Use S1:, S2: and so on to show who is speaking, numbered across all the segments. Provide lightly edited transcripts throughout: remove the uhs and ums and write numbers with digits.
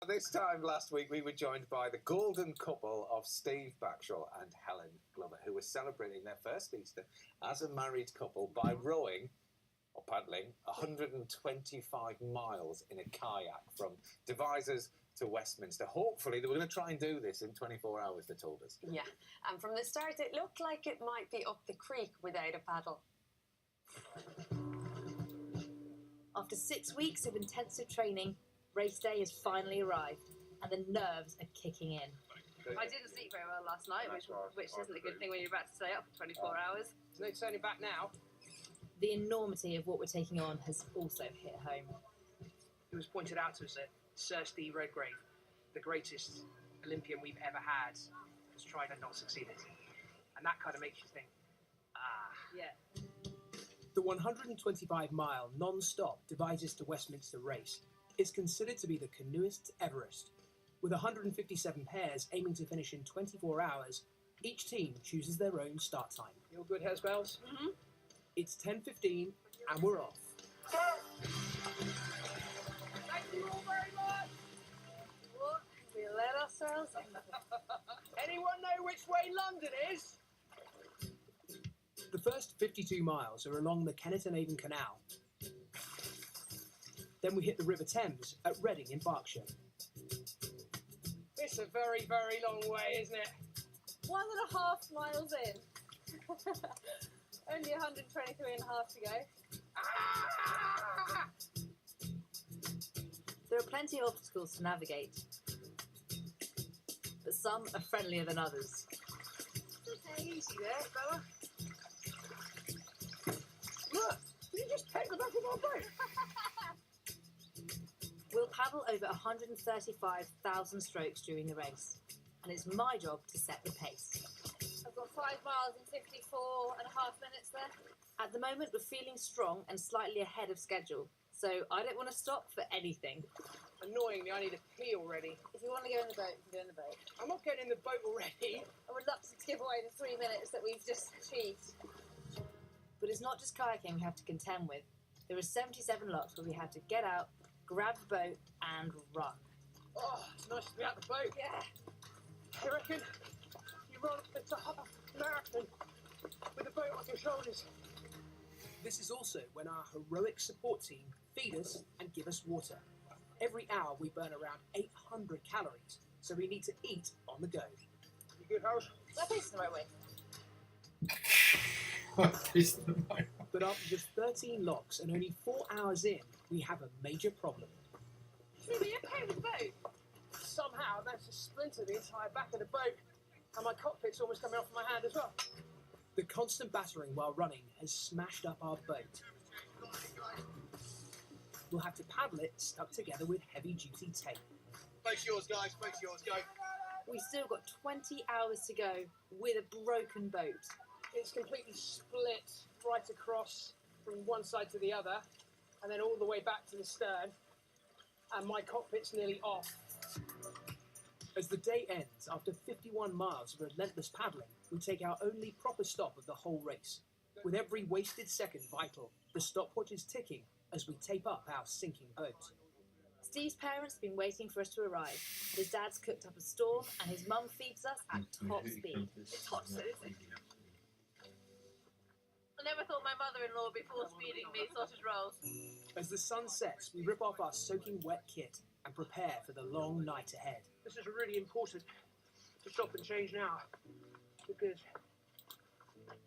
S1: This time last week, we were joined by the golden couple of Steve Backshall and Helen Glover, who were celebrating their first Easter as a married couple by rowing or paddling 125 miles in a kayak from Devizes to Westminster. Hopefully, they were going to try and do this in 24 hours, they told us.
S2: Yeah, and from the start, it looked like it might be up the creek without a paddle.
S3: After 6 weeks of intensive training, race day has finally arrived, and the nerves are kicking in.
S4: I didn't sleep very well last night, which isn't a good thing when you're about to stay up for 24 hours.
S5: There's no turning back now.
S3: The enormity of what we're taking on has also hit home.
S5: It was pointed out to us that Sir Steve Redgrave, the greatest Olympian we've ever had, has tried and not succeeded. And that kind of makes you think,
S4: Yeah.
S6: The 125-mile non-stop Devizes to Westminster race is considered to be the canoeist's Everest. With 157 pairs aiming to finish in 24 hours, each team chooses their own start time.
S5: you all good, Hezbollah?
S4: Mm-hmm.
S6: It's 10:15 and we're off.
S5: Thank you all very much!
S4: What? We let ourselves in.
S5: Anyone know which way London is?
S6: The first 52 miles are along the Kennet and Avon Canal. Then we hit the River Thames at Reading in Berkshire.
S5: It's a very, very long way, isn't it?
S4: 1.5 miles in. Only 123 and a half to go.
S5: Ah!
S3: There are plenty of obstacles to navigate, but some are friendlier than others.
S5: Okay, easy there, fella. Look, you just take the back of our boat.
S3: We'll paddle over 135,000 strokes during the race, and it's my job to set the pace.
S4: I've got 5 miles in 54 and a half minutes there.
S3: At the moment, we're feeling strong and slightly ahead of schedule, so I don't want to stop for anything.
S5: Annoyingly, I need a pee already.
S4: If you want to go in the boat, you can go in the boat.
S5: I'm not getting in the boat already.
S4: I would love to give away the 3 minutes that we've just achieved.
S3: But it's not just kayaking we have to contend with. There are 77 locks where we have to get out, grab the boat, and run.
S5: Oh, it's nice to be out the boat.
S4: Yeah.
S5: I reckon you run a half marathon with a boat on your shoulders.
S6: This is also when our heroic support team feed us and give us water. Every hour we burn around 800 calories, so we need to eat on the go.
S5: You good, Harold?
S4: That faces the right way.
S6: But after just 13 locks and only 4 hours in, we have a major problem.
S4: Are you okay with the boat?
S5: Somehow I managed to splinter the entire back of the boat, and my cockpit's almost coming off my hand as well.
S6: The constant battering while running has smashed up our boat. We'll have to paddle it stuck together with heavy-duty tape.
S7: Face yours, guys. Face yours. Go.
S3: We've still got 20 hours to go with a broken boat.
S5: It's completely split right across from one side to the other, and then all the way back to the stern, and my cockpit's nearly off.
S6: As the day ends, after 51 miles of relentless paddling, we take our only proper stop of the whole race. With every wasted second vital, the stopwatch is ticking as we tape up our sinking boat.
S3: Steve's parents have been waiting for us to arrive. His dad's cooked up a storm, and his mum feeds us at top speed.
S4: It's hot, so isn't it? I never thought my mother-in-law would be force-feeding me sausage rolls.
S6: As the sun sets, we rip off our soaking wet kit and prepare for the long night ahead.
S5: This is really important to stop and change now, because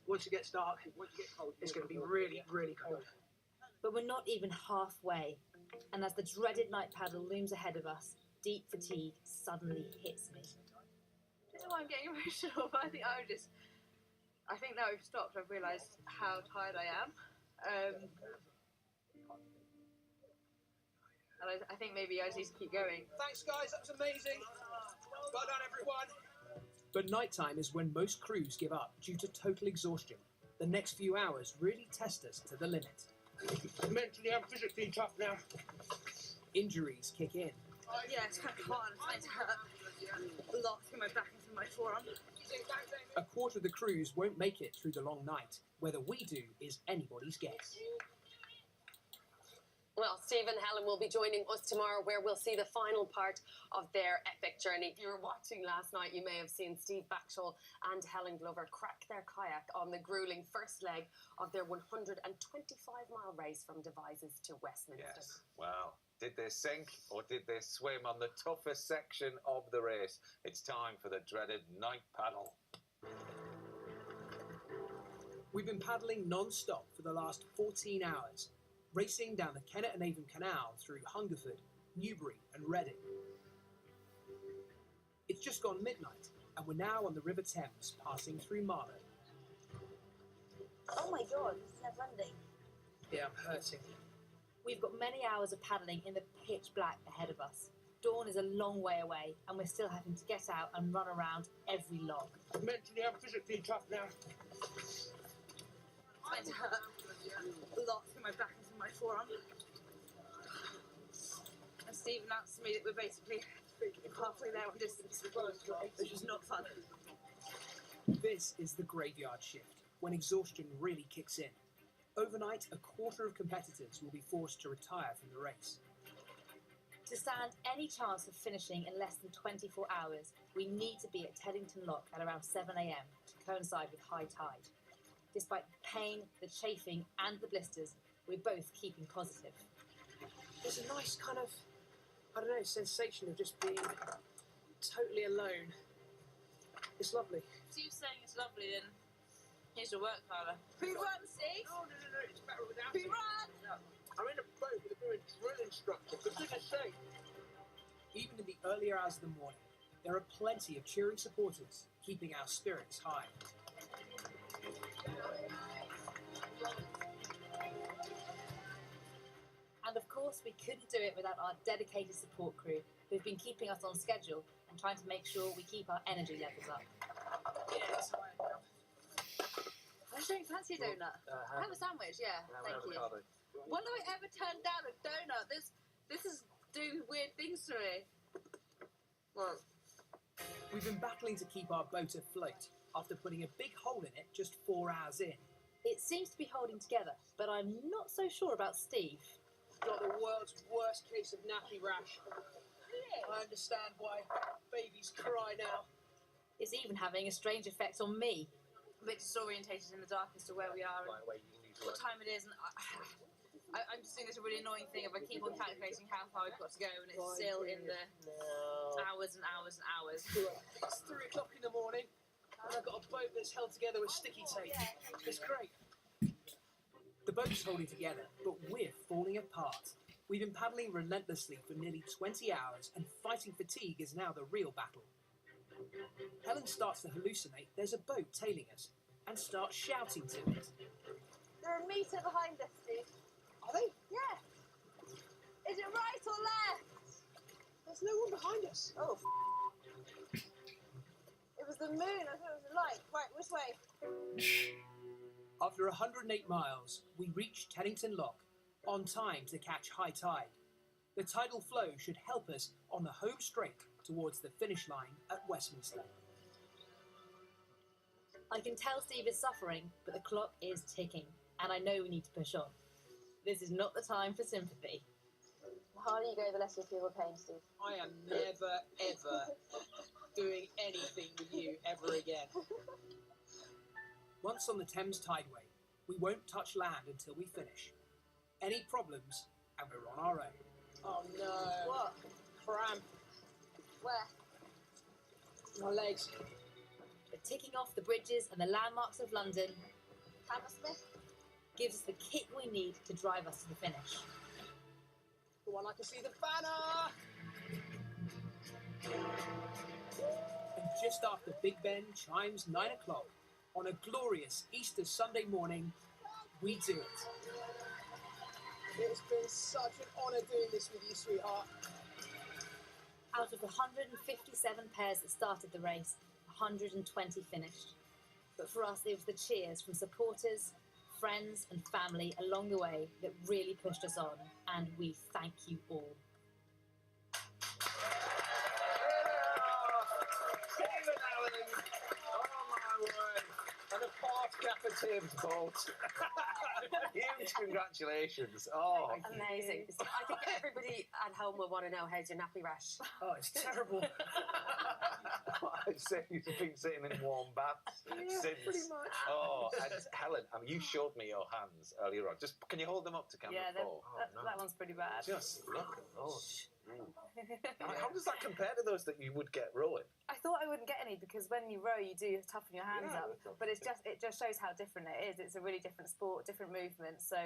S5: once it gets dark, it's going to be really, really cold.
S3: But we're not even halfway, and as the dreaded night paddle looms ahead of us, deep fatigue suddenly hits me.
S4: I don't know why I'm getting emotional, but I think now we've stopped, I've realised how tired I am. And I think maybe I just need to keep going.
S5: Thanks, guys. That was amazing. Well done, everyone.
S6: But nighttime is when most crews give up due to total exhaustion. The next few hours really test us to the limit.
S5: Mentally and physically tough now.
S6: Injuries kick in.
S4: Yeah, it's kind of hard. It's meant to hurt a lot through my back and through my forearm.
S6: A quarter of the crews won't make it through the long night. Whether we do is anybody's guess.
S2: Well, Steve and Helen will be joining us tomorrow where we'll see the final part of their epic journey. If you were watching last night, you may have seen Steve Backshall and Helen Glover crack their kayak on the gruelling first leg of their 125-mile race from Devizes to Westminster.
S1: Yes. Well, did they sink or did they swim on the toughest section of the race? It's time for the dreaded night paddle.
S6: We've been paddling non-stop for the last 14 hours, racing down the Kennet and Avon Canal through Hungerford, Newbury and Reading. It's just gone midnight and we're now on the River Thames, passing through Marlow.
S3: Oh my god, it's never ending.
S5: Yeah, I'm hurting.
S3: We've got many hours of paddling in the pitch black ahead of us. Dawn is a long way away and we're still having to get out and run around every log.
S5: Mentally and physically tough now.
S4: It's meant to hurt a lot through my back and through my forearm. And Steve announced to me that we're basically halfway there on distance, which is not fun.
S6: This is the graveyard shift, when exhaustion really kicks in. Overnight, a quarter of competitors will be forced to retire from the race.
S3: To stand any chance of finishing in less than 24 hours, we need to be at Teddington Lock at around 7 a.m. to coincide with high tide. Despite the pain, the chafing and the blisters, we're both keeping positive.
S5: There's a nice kind of, I don't know, sensation of just being totally alone. It's lovely.
S4: If Steve's saying it's lovely, then here's your work, Carla. Who runs, Steve?
S7: No, it's better without
S4: Who
S7: it.
S4: runs?
S7: I'm in a boat with a new drill instructor, for goodness sake.
S6: Even in the earlier hours of the morning, there are plenty of cheering supporters, keeping our spirits high.
S3: And of course, we couldn't do it without our dedicated support crew who've been keeping us on schedule and trying to make sure we keep our energy levels up.
S4: Yeah, it's fine. I don't fancy a donut. Have a sandwich, yeah. Thank you. When have I ever turned down a donut? This is doing weird things to me. Well,
S6: We've been battling to keep our boat afloat after putting a big hole in it just 4 hours in.
S3: It seems to be holding together, but I'm not so sure about Steve.
S5: Got the world's worst case of nappy rash. I understand why babies cry now.
S3: It's even having a strange effect on me.
S4: I'm a bit disorientated in the dark as to where we are and what time it is, and I'm just doing this really annoying thing of I keep on calculating how far we've got to go, and it's still in the hours and hours and hours.
S5: It's 3 o'clock in the morning, and I've got a boat that's held together with sticky tape. It's great.
S6: The boat's holding together, but we're falling apart. We've been paddling relentlessly for nearly 20 hours, and fighting fatigue is now the real battle. Helen starts to hallucinate there's a boat tailing us, and starts shouting to it.
S4: They're a metre behind us, Steve.
S5: Are they?
S4: Yeah. Is it right or left?
S5: There's no one behind us.
S4: Oh, it was the moon. I thought it was the light. Right, which way?
S6: After 108 miles, we reach Teddington Lock, on time to catch high tide. The tidal flow should help us on the home straight towards the finish line at Westminster.
S3: I can tell Steve is suffering, but the clock is ticking, and I know we need to push on. This is not the time for sympathy.
S4: The harder you go, the less you feel the pain, Steve.
S5: I am never, ever doing anything with you ever again.
S6: Once on the Thames Tideway, we won't touch land until we finish. Any problems, and we're on our own.
S5: Oh no.
S4: What?
S5: Cramp.
S4: Where?
S5: My legs.
S3: But ticking off the bridges and the landmarks of London
S4: Hammersmith?
S3: gives us the kit we need to drive us to the finish.
S5: The one I can see the banner.
S6: And just after Big Ben chimes 9 o'clock, on a glorious Easter Sunday morning, we do it.
S5: It's been such an honour doing this with you, sweetheart.
S3: Out of the 157 pairs that started the race, 120 finished. But for us, it was the cheers from supporters, friends and family along the way that really pushed us on, and we thank you all.
S1: Stephen Allen! Oh my word! And a part capitative bolt. Huge congratulations. Oh.
S2: Amazing. I think everybody at home will want to know, how's your nappy rash?
S6: Oh, it's terrible.
S1: I'd say you've been sitting in warm baths since.
S6: Pretty much.
S1: Oh, and Helen, you showed me your hands earlier on. Just can you hold them up to camera?
S8: Yeah,
S1: Oh, no.
S8: that one's pretty bad.
S1: Just look at those. How does that compare to those that you would get rowing?
S8: I thought I wouldn't get any because when you row, you do toughen your hands up. But it just shows how different it is. It's a really different sport, different movement. So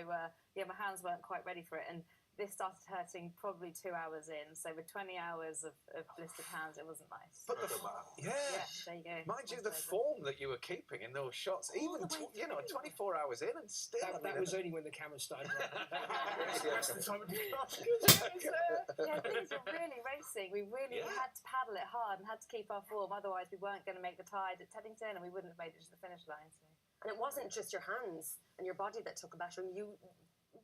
S8: yeah, my hands weren't quite ready for it, and this started hurting probably 2 hours in. So with 20 hours of blistered hands, it wasn't nice.
S1: But
S8: yeah, there you go.
S1: Mind you, the form that you were keeping in those shots, even 24 hours in, and still.
S6: That was only when the camera started.
S8: Yeah, things were really racing. We really had to paddle it hard and had to keep our form. Otherwise, we weren't going to make the tide at Teddington, and we wouldn't have made it to the finish line. So.
S2: And it wasn't just your hands and your body that took a battering.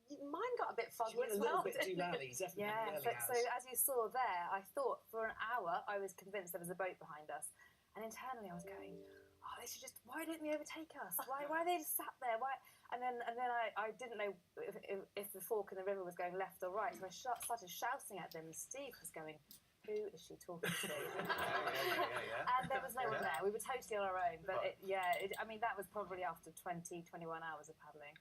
S2: Mine got a bit foggy as
S6: a
S2: well.
S6: little bit too early, definitely.
S8: Yeah, so as you saw there, I thought for an hour I was convinced there was a boat behind us, and internally I was going, "Oh, they should just. Why didn't they overtake us? Why are they just sat there? Why?" And then I didn't know if the fork in the river was going left or right, so I started shouting at them. And Steve was going, "Who is she talking to?" And there was no one there. We were totally on our own. But I mean, that was probably after 20, 21 hours of paddling.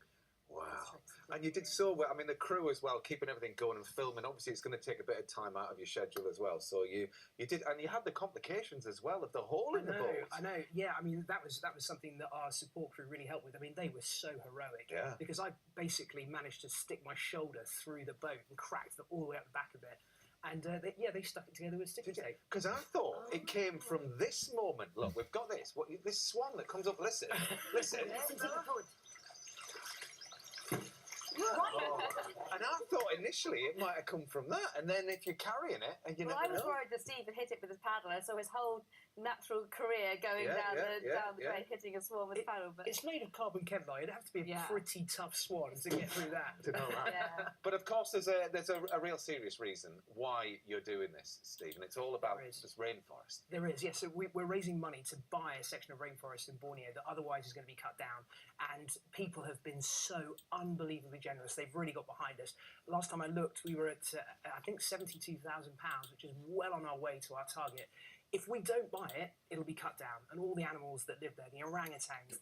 S1: Wow. And you did so well. I mean, the crew as well, keeping everything going and filming. Obviously, it's going to take a bit of time out of your schedule as well. So you did, and you had the complications as well of the hole in the boat.
S6: I know. Yeah, I mean, that was something that our support crew really helped with. I mean, they were so heroic.
S1: Yeah.
S6: Because I basically managed to stick my shoulder through the boat and cracked all the way up the back of it. And they stuck it together with sticky tape.
S1: Because I thought it came from this moment. Look, we've got this. This swan that comes up. Listen. And I thought initially it might have come from that, and then if you're carrying it, and
S8: I was worried that Steve had hit it with his paddle, and so his whole natural career going down the drain, hitting a swan with his paddle. But
S6: it's made of carbon Kevlar. It'd have to be a pretty tough swan to get through that.
S1: To know that. But of course, there's a real serious reason why you're doing this, Steve, and it's all about this rainforest.
S6: There is, yes. So we're raising money to buy a section of rainforest in Borneo that otherwise is going to be cut down, and people have been so unbelievably generous. They've really got behind us. Last time I looked, we were at I think £72,000, which is well on our way to our target. If we don't buy it, it'll be cut down, and all the animals that live there, the orangutans,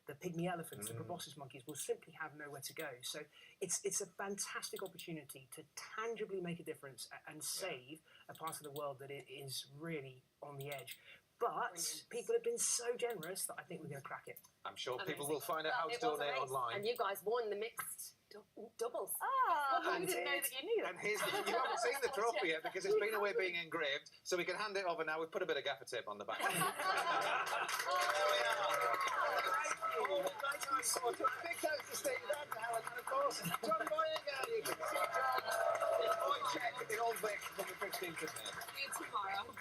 S6: the pygmy elephants, the proboscis monkeys, will simply have nowhere to go. So it's a fantastic opportunity to tangibly make a difference and save a part of the world that it is really on the edge. But people have been so generous that I think we're going to crack it.
S1: I'm sure people will find out how to donate online.
S2: And you guys won the mixed doubles.
S8: I didn't know that you knew that.
S1: And you haven't seen the trophy yet because it's been away being engraved, so we can hand it over now. We've put a bit of gaffer tape on the back. There we are. Big thanks to Steve and Helen, and of course, John Boyega. You can see John in Boy Check in Old Vic from the 15th of May.
S2: See you tomorrow.